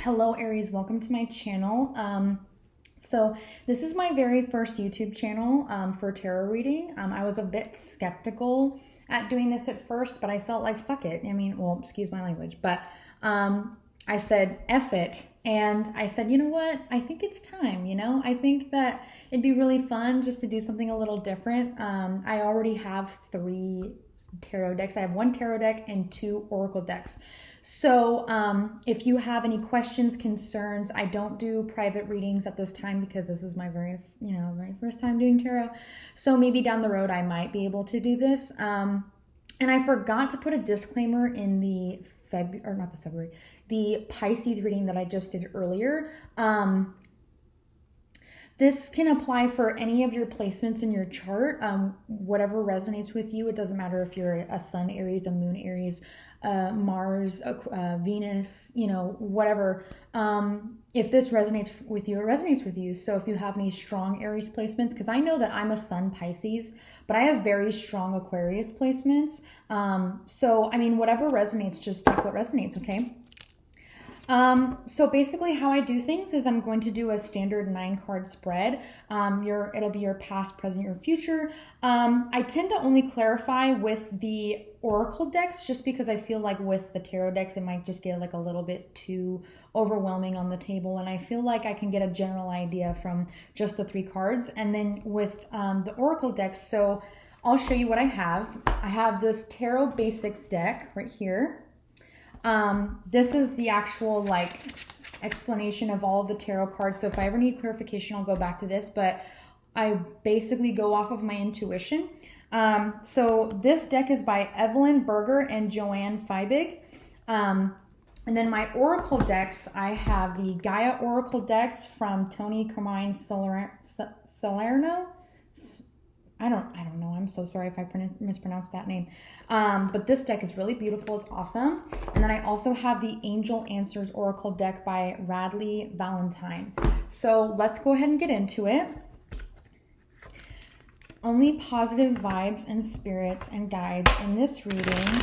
Hello Aries, welcome to my channel. So this is my very first YouTube channel for tarot reading. I was a bit skeptical at doing this at first, but I felt like fuck it. I mean, well, excuse my language, but I said F it. And I said, you know what? I think it's time, I think that it'd be really fun just to do something a little different. I already have 3 tarot decks. I have 1 tarot deck and 2 oracle decks. So if you have any questions, concerns, I don't do private readings at this time because this is my very first time doing tarot. So maybe down the road I might be able to do this. And I forgot to put a disclaimer in the the Pisces reading that I just did earlier. This can apply for any of your placements in your chart, whatever resonates with you. It doesn't matter if you're a Sun Aries, a Moon Aries, Mars, Venus, whatever. If this resonates with you, it resonates with you. So if you have any strong Aries placements, because I know that I'm a Sun Pisces, but I have very strong Aquarius placements. So, I mean, whatever resonates, just take what resonates, okay? So basically how I do things is I'm going to do a standard 9-card spread. It'll be your past, present, your future. I tend to only clarify with the oracle decks just because I feel like with the tarot decks, it might just get like a little bit too overwhelming on the table. And I feel like I can get a general idea from just the 3 cards. And then with the oracle decks, so I'll show you what I have. I have this Tarot Basics deck right here. This is the actual explanation of all of the tarot cards. So if I ever need clarification, I'll go back to this, but I basically go off of my intuition. So this deck is by Evelyn Berger and Joanne Feibig. And then my oracle decks, I have the Gaia Oracle decks from Tony Carmine Salerno. I don't know. I'm so sorry if I mispronounced that name. But this deck is really beautiful. It's awesome. And then I also have the Angel Answers Oracle deck by Radley Valentine. So let's go ahead and get into it. Only positive vibes and spirits and guides in this reading.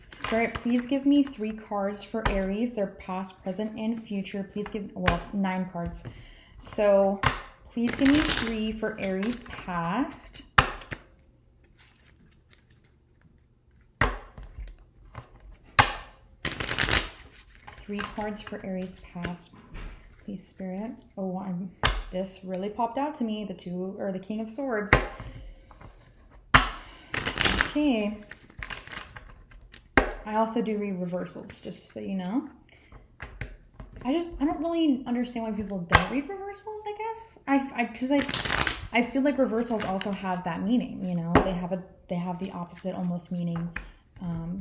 Spirit, please give me 3 cards for Aries. Their past, present, and future. Please give, 9 cards. So please give me 3 for Aries past. 3 cards for Aries past. Please, Spirit. Oh, this really popped out to me. The King of Swords. Okay. I also do read reversals, just so you know. I don't really understand why people don't read reversals, I guess. I feel like reversals also have that meaning, they have the opposite almost meaning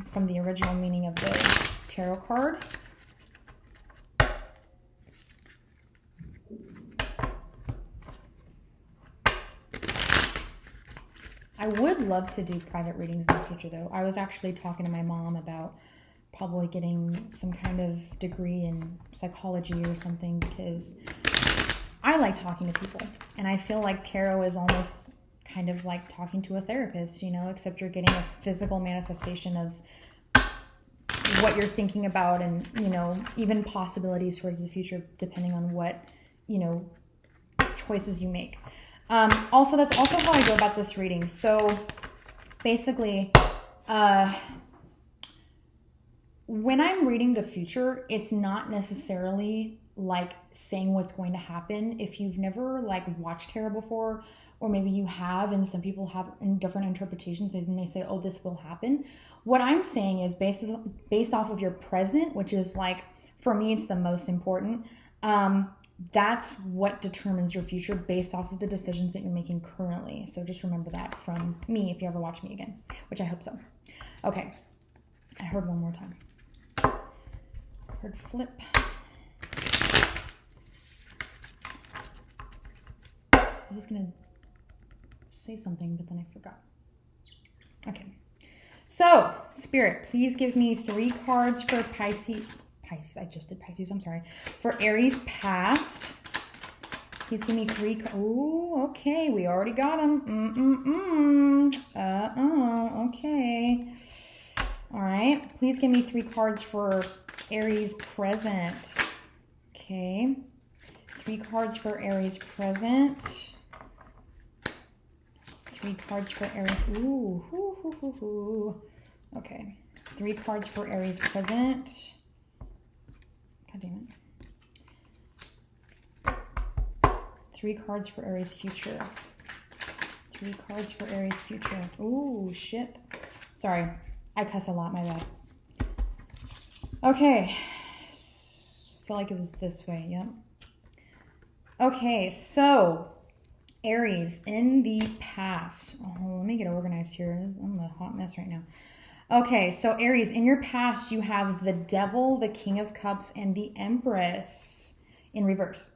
from the original meaning of the tarot card. I would love to do private readings in the future, though. I was actually talking to my mom about probably getting some kind of degree in psychology or something because I like talking to people. And I feel like tarot is almost kind of like talking to a therapist, except you're getting a physical manifestation of what you're thinking about and, even possibilities towards the future depending on what, choices you make. Also, that's also how I go about this reading. So basically, when I'm reading the future, it's not necessarily like saying what's going to happen. If you've never watched tarot before, or maybe you have, and some people have different interpretations, and they say, oh, this will happen. What I'm saying is based off of your present, which is for me, it's the most important. That's what determines your future based off of the decisions that you're making currently. So just remember that from me if you ever watch me again, which I hope so. Okay, I heard one more time. Heard flip. I was gonna say something, but then I forgot. Okay, so Spirit, please give me 3 cards for Pisces. I just did Pisces, I'm sorry. For Aries past. Please give me 3. Ooh, okay, we already got them. Okay. All right, please give me 3 cards for Aries present. Okay. 3 cards for Aries present. 3 cards for Aries. Ooh. Hoo, hoo, hoo, hoo. Okay. 3 cards for Aries present. God damn it. 3 cards for Aries future. 3 cards for Aries future. Ooh, shit. Sorry. I cuss a lot, my bad. Okay. I feel like it was this way, yep. Okay, so Aries, in the past. Oh, let me get organized here. I'm a hot mess right now. Okay, so Aries, in your past, you have the Devil, the King of Cups, and the Empress in reverse.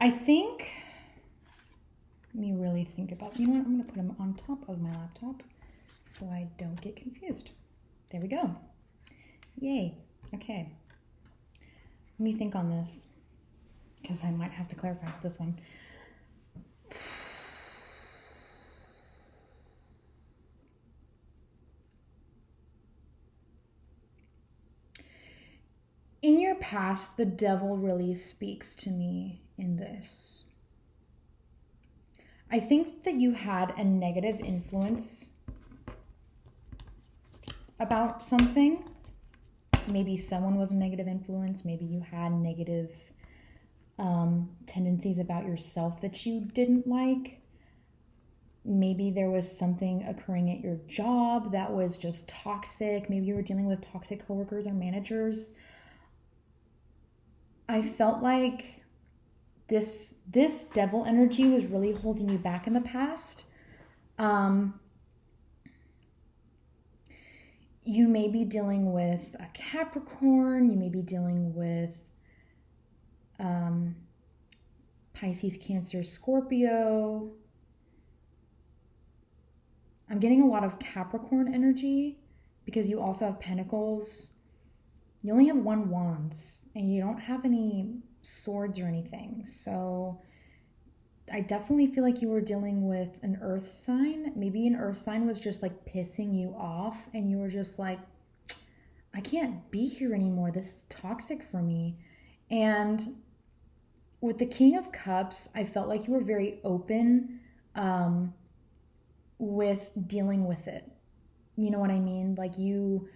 I think, let me really think about, you know what, I'm going to put them on top of my laptop so I don't get confused. There we go. Yay. Okay. Let me think on this, because I might have to clarify this one. In your past, the Devil really speaks to me in this. I think that you had a negative influence about something. Maybe someone was a negative influence. Maybe you had negative tendencies about yourself that you didn't like. Maybe there was something occurring at your job that was just toxic. Maybe you were dealing with toxic coworkers or managers. I felt like this Devil energy was really holding you back in the past. You may be dealing with a Capricorn. You may be dealing with Pisces, Cancer, Scorpio. I'm getting a lot of Capricorn energy because you also have Pentacles. You only have 1 Wands and you don't have any swords or anything. So I definitely feel like you were dealing with an earth sign. Maybe an earth sign was just like pissing you off and you were just like, I can't be here anymore. This is toxic for me. And with the King of Cups, I felt like you were very open with dealing with it. You know what I mean? Like you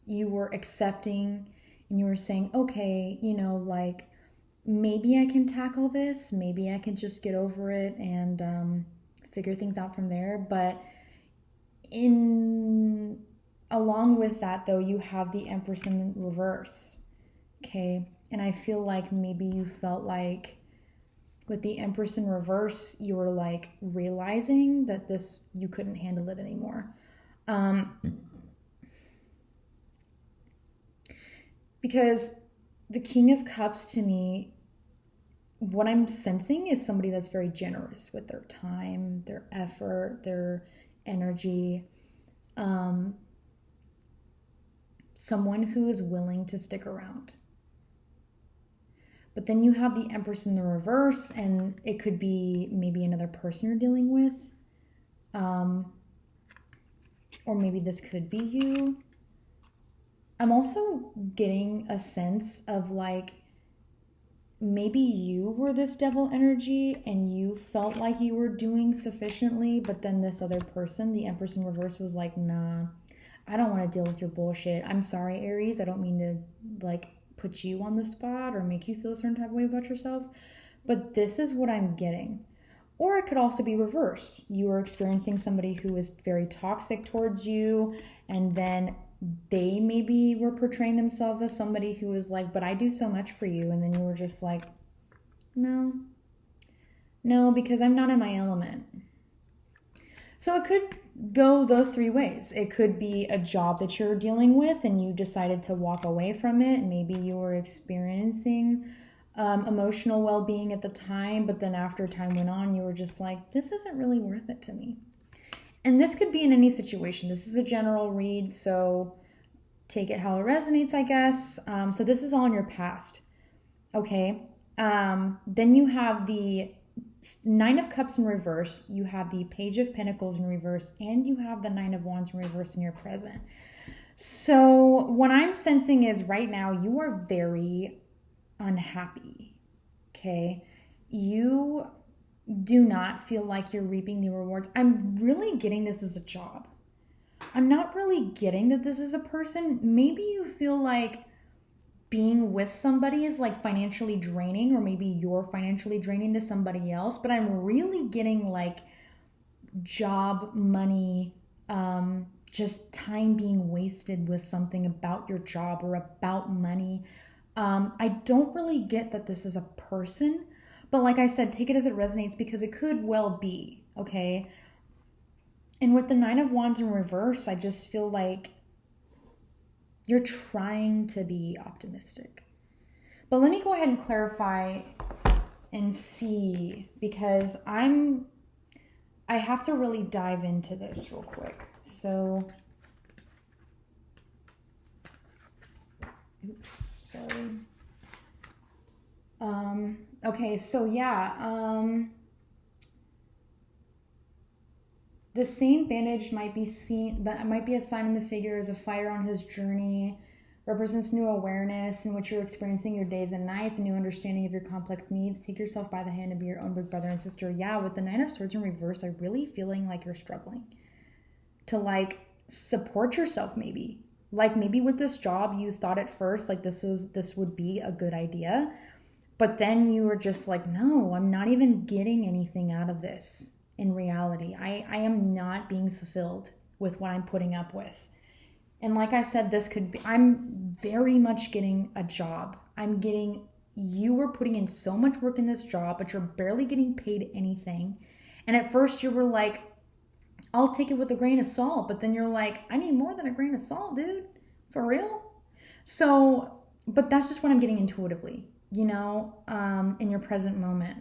were accepting and you were saying, okay, you know, like maybe I can tackle this. Maybe I can just get over it and figure things out from there. But along with that, though, you have the Empress in reverse. Okay. And I feel like maybe you felt like with the Empress in reverse, you were like realizing that you couldn't handle it anymore. Because the King of Cups to me, what I'm sensing is somebody that's very generous with their time, their effort, their energy. Someone who is willing to stick around. But then you have the Empress in the reverse, and it could be maybe another person you're dealing with. Or maybe this could be you. I'm also getting a sense of like, maybe you were this Devil energy and you felt like you were doing sufficiently, but then this other person, the Empress in reverse, was like, nah, I don't want to deal with your bullshit. I'm sorry, Aries. I don't mean to like put you on the spot or make you feel a certain type of way about yourself, but this is what I'm getting. Or it could also be reversed. You are experiencing somebody who is very toxic towards you, and then they maybe were portraying themselves as somebody who was like, but I do so much for you. And then you were just like, no, because I'm not in my element. So it could go those 3 ways. It could be a job that you're dealing with and you decided to walk away from it. Maybe you were experiencing emotional well-being at the time, but then after time went on, you were just like, this isn't really worth it to me. And this could be in any situation. This is a general read, so take it how it resonates, I guess. So this is all in your past, okay? Then you have the Nine of Cups in reverse, you have the Page of Pentacles in reverse, and you have the Nine of Wands in reverse in your present. So what I'm sensing is right now you are very unhappy, okay? You do not feel like you're reaping the rewards. I'm really getting this as a job. I'm not really getting that this is a person. Maybe you feel like being with somebody is like financially draining, or maybe you're financially draining to somebody else, but I'm really getting like job, money, just time being wasted with something about your job or about money. I don't really get that this is a person, but like I said, take it as it resonates because it could well be, okay? And with the Nine of Wands in reverse, I just feel like you're trying to be optimistic. But let me go ahead and clarify and see, because I have to really dive into this real quick. So, oops, sorry. Okay, so yeah, the same bandage might be seen, but it might be a sign in the figure as a fire on his journey, represents new awareness in which you're experiencing your days and nights, a new understanding of your complex needs. Take yourself by the hand and be your own big brother and sister. Yeah, with the Nine of Swords in reverse, I'm really feeling like you're struggling to like support yourself, maybe. Like maybe with this job, you thought at first like this would be a good idea, but then you were just like, no, I'm not even getting anything out of this. In reality, I am not being fulfilled with what I'm putting up with. And like I said, this could be, I'm very much getting a job. You were putting in so much work in this job, but you're barely getting paid anything. And at first you were like, I'll take it with a grain of salt. But then you're like, I need more than a grain of salt, dude. For real? So, but that's just what I'm getting intuitively, in your present moment.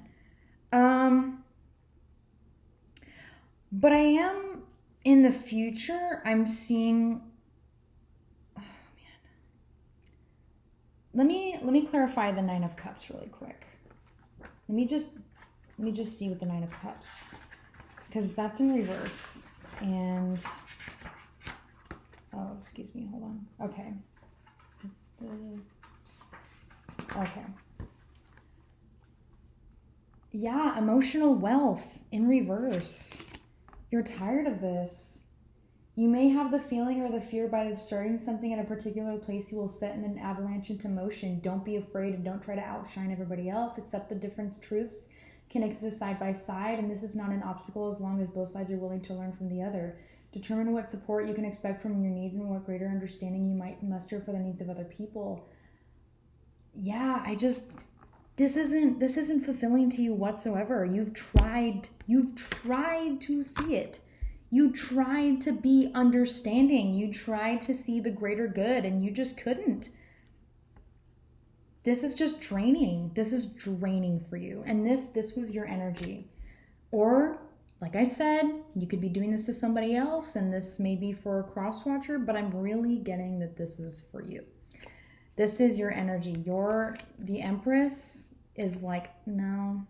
But I am in the future, I'm seeing, oh man. Let me clarify the Nine of Cups really quick. Let me just see with the Nine of Cups, because that's in reverse. And oh, excuse me, hold on. Okay. Okay. Yeah, emotional wealth in reverse. You're tired of this. You may have the feeling or the fear by starting something at a particular place you will set in an avalanche into motion. Don't be afraid and don't try to outshine everybody else. Accept the different truths can exist side by side, and this is not an obstacle as long as both sides are willing to learn from the other. Determine what support you can expect from your needs and what greater understanding you might muster for the needs of other people. Yeah, this isn't fulfilling to you whatsoever. You've tried to see it. You tried to be understanding. You tried to see the greater good, and you just couldn't. This is just draining. This is draining for you. And this was your energy. Or, like I said, you could be doing this to somebody else, and this may be for a cross watcher, but I'm really getting that this is for you. This is your energy. The Empress is like, no.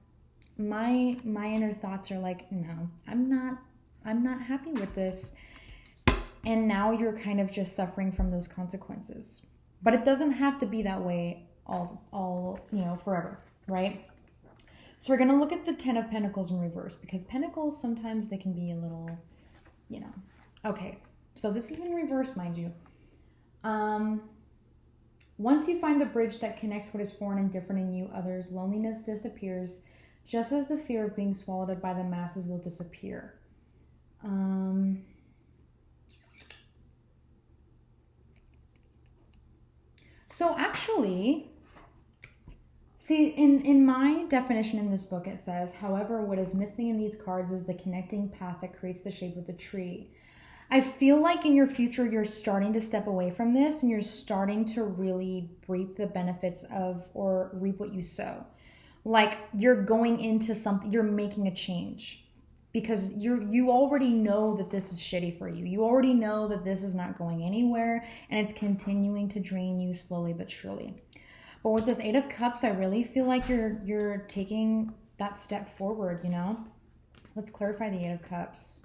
My inner thoughts are like, no, I'm not happy with this. And now you're kind of just suffering from those consequences. But it doesn't have to be that way all forever, right? So we're going to look at the Ten of Pentacles in reverse, because Pentacles, sometimes they can be a little, Okay, so this is in reverse, mind you. Once you find the bridge that connects what is foreign and different in you, others, loneliness disappears, just as the fear of being swallowed up by the masses will disappear. So actually, see, in my definition in this book, it says, however, what is missing in these cards is the connecting path that creates the shape of the tree. I feel like in your future, you're starting to step away from this, and you're starting to really reap the benefits of, or reap what you sow. Like you're going into something, you're making a change, because you already know that this is shitty for you. You already know that this is not going anywhere, and it's continuing to drain you slowly but surely. But with this Eight of Cups, I really feel like you're taking that step forward, you know? Let's clarify the Eight of Cups.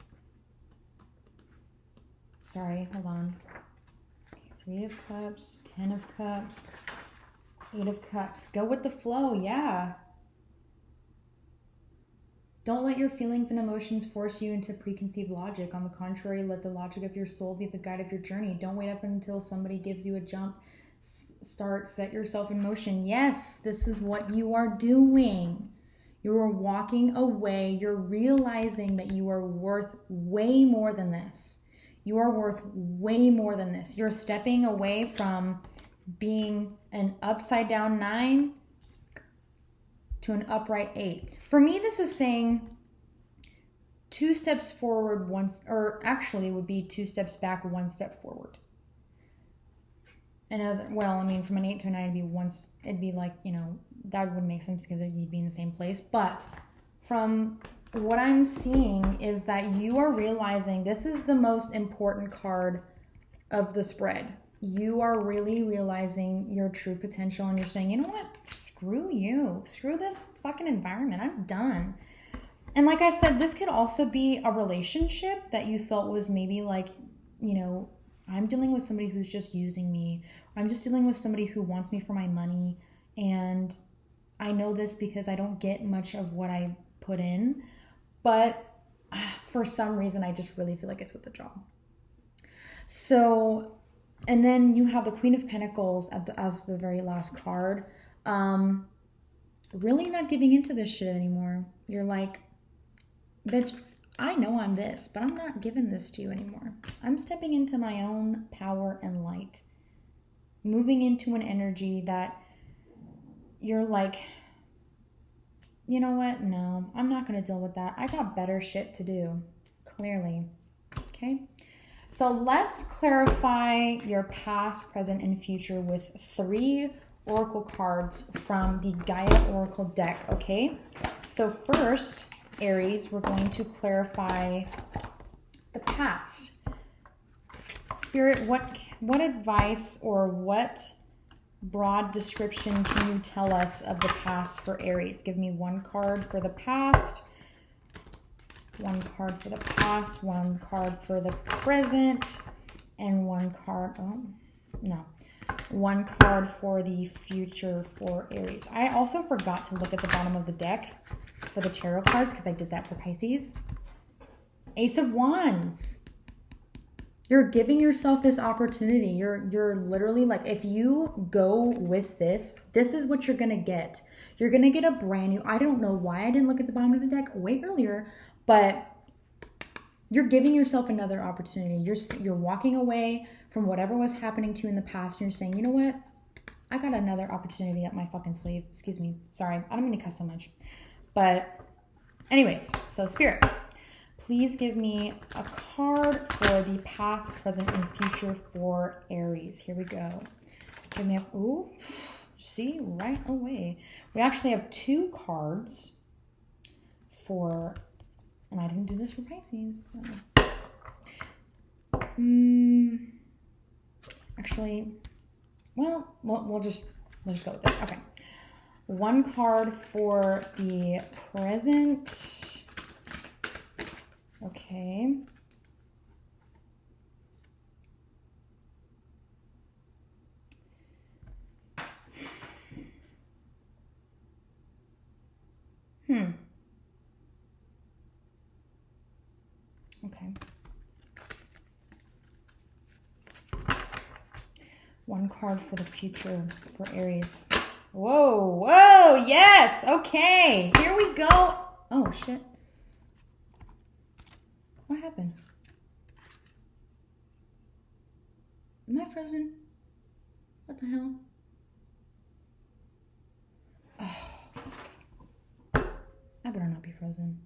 Sorry, hold on. Okay, Three of Cups, 10 of Cups, Eight of Cups. Go with the flow, yeah. Don't let your feelings and emotions force you into preconceived logic. On the contrary, let the logic of your soul be the guide of your journey. Don't wait up until somebody gives you a jump. Set yourself in motion. Yes, this is what you are doing. You are walking away. You're realizing that you are worth way more than this. You are worth way more than this. You're stepping away from being an upside down 9 to an upright 8. For me, this is saying 2 steps forward, or actually it would be 2 steps back, 1 step forward. Well, I mean, from an 8 to a 9, it'd be like, you know, that would make sense because you'd be in the same place. But from what I'm seeing is that you are realizing this is the most important card of the spread. You are really realizing your true potential and you're saying, you know what? Screw you. Screw this fucking environment. I'm done. And like I said, this could also be a relationship that you felt was maybe like, you know, I'm dealing with somebody who's just using me. I'm just dealing with somebody who wants me for my money. And I know this because I don't get much of what I put in. But for some reason, I just really feel like it's with the job. So, and then you have the Queen of Pentacles as the very last card. Really not giving into this shit anymore. You're like, bitch, I know I'm this, but I'm not giving this to you anymore. I'm stepping into my own power and light. Moving into an energy that you're like, you know what? No, I'm not going to deal with that. I got better shit to do, clearly. Okay? So let's clarify your past, present, and future with 3 oracle cards from the Gaia Oracle deck, okay? So first, Aries, we're going to clarify the past. Spirit, what advice or what broad description can you tell us of the past for Aries? Give me 1 card for the past, 1 card for the past, 1 card for the present, and 1 card, 1 card for the future for Aries. I also forgot to look at the bottom of the deck for the tarot cards because I did that for Pisces. Ace of Wands. You're giving yourself this opportunity. You're literally like, if you go with this is what you're going to get. You're going to get a brand new, I don't know why I didn't look at the bottom of the deck way earlier, but you're giving yourself another opportunity. You're walking away from whatever was happening to you in the past, and you're saying, you know what? I got another opportunity up my fucking sleeve. Excuse me. Sorry. I don't mean to cuss so much. But anyways, so Spirit, please give me a card for the past, present, and future for Aries. Here we go. Give me a, ooh, see, right away. We actually have 2 cards for, and I didn't do this for Pisces. So. Actually, well, we'll just go with it. Okay. 1 card for the present. Okay. Okay. 1 card for the future for Aries. Whoa, yes, okay, here we go. Oh, shit. What happened? Am I frozen? What the hell? Oh, fuck. I better not be frozen.